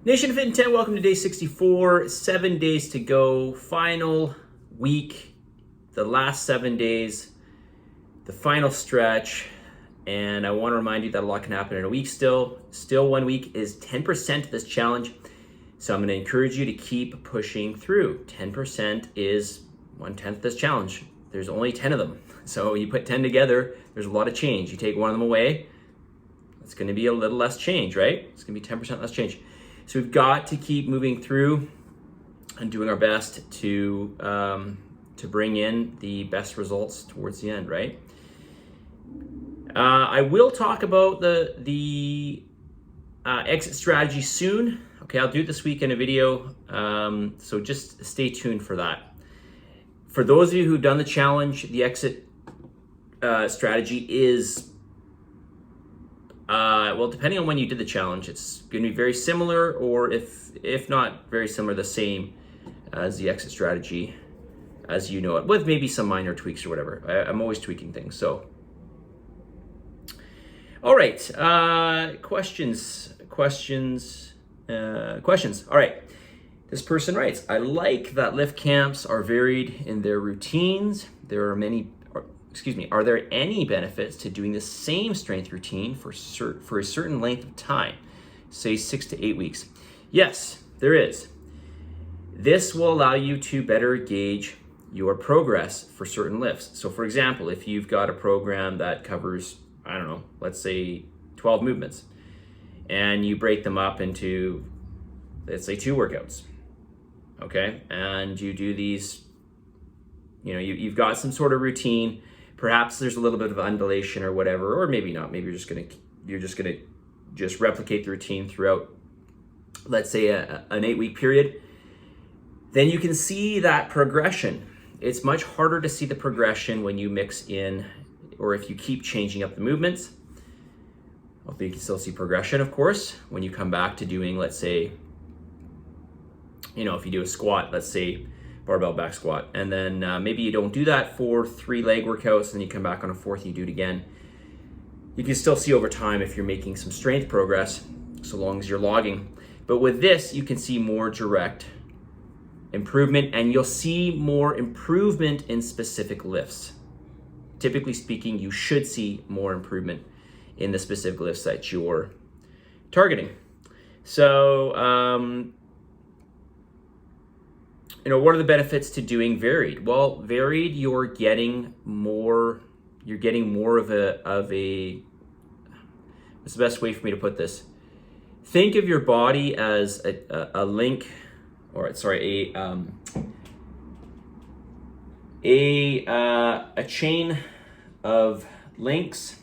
Nation of Fitin10, welcome to day 64. 7 days to go. Final week, the last 7 days, the final stretch. And I want to remind you that a lot can happen in a week still. Still 1 week is 10% of this challenge. So I'm going to encourage you to keep pushing through. 10% is 1/10 of this challenge. There's only 10 of them. So you put 10 together, there's a lot of change. You take one of them away, it's going to be a little less change, right? It's going to be 10% less change. So we've got to keep moving through and doing our best to bring in the best results towards the end, right? I will talk about the exit strategy soon. Okay, I'll do it this week in a video, so just stay tuned for that. For those of you who've done the challenge, the exit strategy is well, depending on when you did the challenge, it's going to be very similar, or if not very similar, the same as the exit strategy as you know it, with maybe some minor tweaks or whatever. I'm always tweaking things. So, all right, questions. All right, this person writes, I like that lift camps are varied in their routines. Are there any benefits to doing the same strength routine for a certain length of time, say 6 to 8 weeks? Yes, there is. This will allow you to better gauge your progress for certain lifts. So for example, if you've got a program that covers, I don't know, let's say 12 movements, and you break them up into, let's say 2 workouts, okay? And you do these, you've got some sort of routine. Perhaps there's a little bit of undulation or whatever, or maybe not. Maybe you're just gonna replicate the routine throughout, let's say an 8-week period. Then you can see that progression. It's much harder to see the progression when you mix in, or if you keep changing up the movements. Although you can still see progression, of course, when you come back to doing, let's say, if you do a squat, let's say barbell back squat, and then maybe you don't do that for 3 leg workouts, and then you come back on a 4th and you do it again. You can still see over time if you're making some strength progress, so long as you're logging. But with this, you can see more direct improvement, and you'll see more improvement in specific lifts. Typically speaking, you should see more improvement in the specific lifts that you're targeting. So, what are the benefits to doing varied? Well, varied, you're getting more of a, what's the best way for me to put this? Think of your body as a link, or sorry, a chain of links,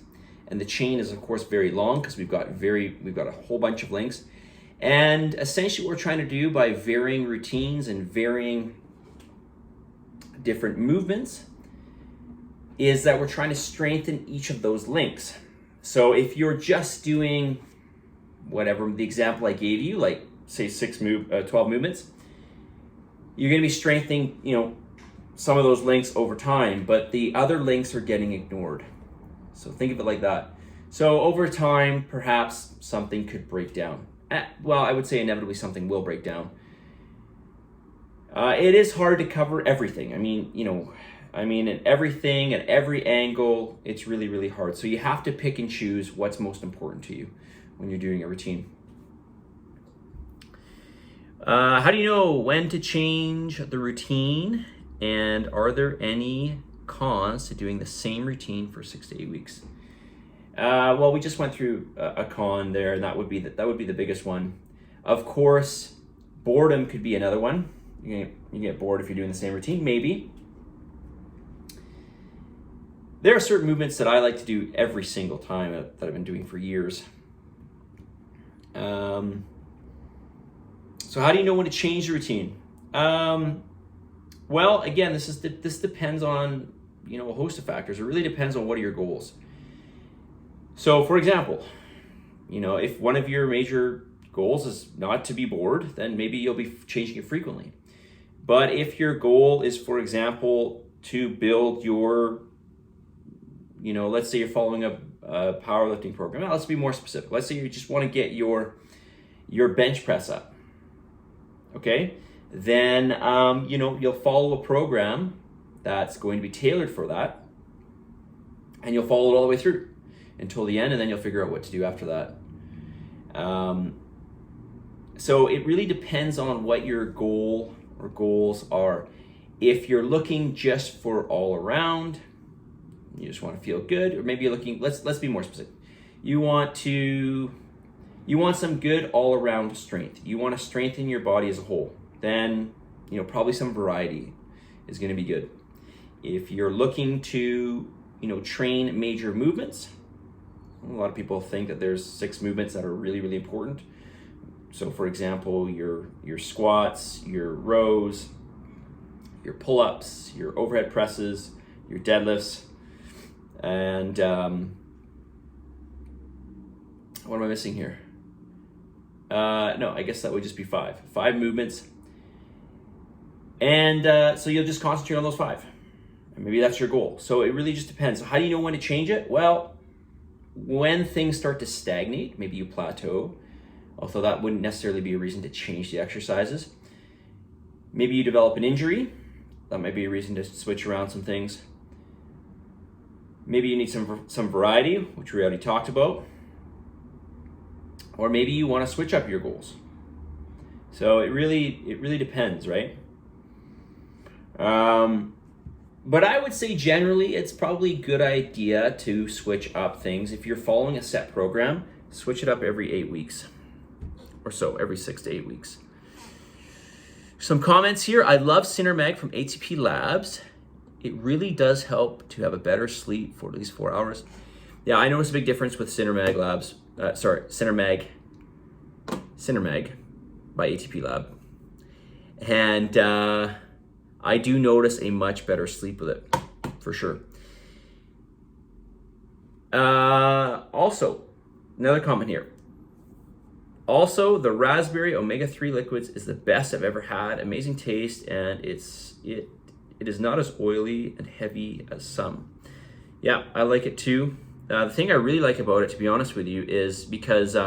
and the chain is of course very long because we've got a whole bunch of links. And essentially what we're trying to do by varying routines and varying different movements is that we're trying to strengthen each of those links. So if you're just doing whatever, the example I gave you, like say 12 movements, you're going to be strengthening, some of those links over time, but the other links are getting ignored. So think of it like that. So over time, perhaps something could break down. Well, I would say inevitably something will break down. It is hard to cover everything. In everything at every angle, it's really, really hard. So you have to pick and choose what's most important to you when you're doing a routine. How do you know when to change the routine? And are there any cons to doing the same routine for 6 to 8 weeks? Well, we just went through a con there, and that would be the biggest one. Of course, boredom could be another one. You get bored if you're doing the same routine, maybe. There are certain movements that I like to do every single time that I've been doing for years. So how do you know when to change the routine? Well, again, this depends on a host of factors. It really depends on what are your goals. So, for example, if one of your major goals is not to be bored, then maybe you'll be changing it frequently. But if your goal is, for example, to build your, let's say you're following a powerlifting program. Now, let's be more specific. Let's say you just want to get your bench press up. okay, then you'll follow a program that's going to be tailored for that, and you'll follow it all the way through until the end, and then you'll figure out what to do after that. So it really depends on what your goal or goals are. If you're looking just for all around, you just want to feel good, or maybe you're looking, let's be more specific. You want some good all around strength. You want to strengthen your body as a whole. Then, probably some variety is going to be good. If you're looking to, train major movements, a lot of people think that there's 6 movements that are really, really important. So for example, your squats, your rows, your pull-ups, your overhead presses, your deadlifts, and what am I missing here? No, I guess that would just be 5. 5 movements. And so you'll just concentrate on those 5. And maybe that's your goal. So it really just depends. So how do you know when to change it? Well, when things start to stagnate, maybe you plateau, although that wouldn't necessarily be a reason to change the exercises. Maybe you develop an injury. That might be a reason to switch around some things. Maybe you need some variety, which we already talked about. Or maybe you want to switch up your goals. So it really depends, right? But I would say generally it's probably a good idea to switch up things. If you're following a set program, switch it up every 8 weeks or so, every 6 to 8 weeks. Some comments here. I love Cinermag from ATP Labs. It really does help to have a better sleep for at least 4 hours. Yeah, I noticed a big difference with Cinermag by ATP Lab. And I do notice a much better sleep with it, for sure. Also, another comment here. Also, the raspberry omega-3 liquids is the best I've ever had. Amazing taste, and it is not as oily and heavy as some. Yeah, I like it too. The thing I really like about it, to be honest with you, is because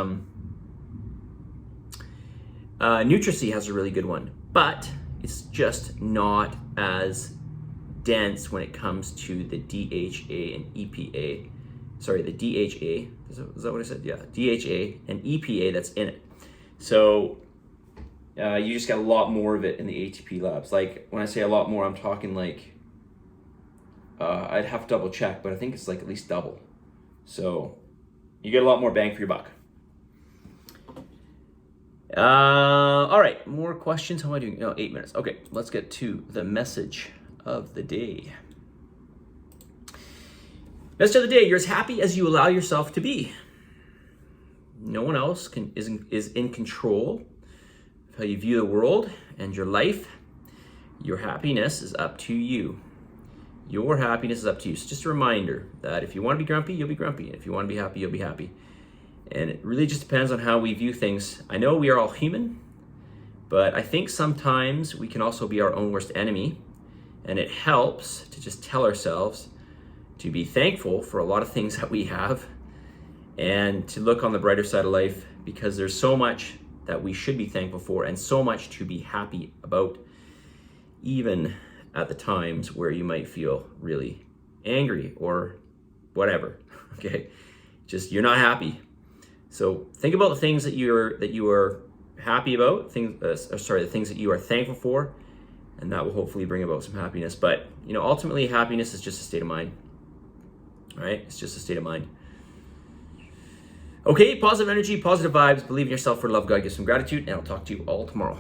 Nutricy has a really good one, but it's just not as dense when it comes to the DHA and EPA. Sorry, the DHA, is that what I said? Yeah, DHA and EPA that's in it. So you just got a lot more of it in the ATP Labs. Like when I say a lot more, I'm talking like, I'd have to double check, but I think it's like at least double. So you get a lot more bang for your buck. All right, more questions. How am I doing? No, 8 minutes. Okay, let's get to the message of the day. Message of the day: you're as happy as you allow yourself to be. No one else is in control of how you view the world and your life. Your happiness is up to you. Your happiness is up to you. So just a reminder that if you want to be grumpy, you'll be grumpy. And if you want to be happy, you'll be happy. And it really just depends on how we view things. I know we are all human, but I think sometimes we can also be our own worst enemy. And it helps to just tell ourselves to be thankful for a lot of things that we have and to look on the brighter side of life, because there's so much that we should be thankful for and so much to be happy about, even at the times where you might feel really angry or whatever. Okay, just you're not happy. So think about the things that you are happy about, the things that you are thankful for, and that will hopefully bring about some happiness. But ultimately, happiness is just a state of mind. All right, it's just a state of mind. Okay, positive energy, positive vibes. Believe in yourself, for love, God gives some gratitude, and I'll talk to you all tomorrow.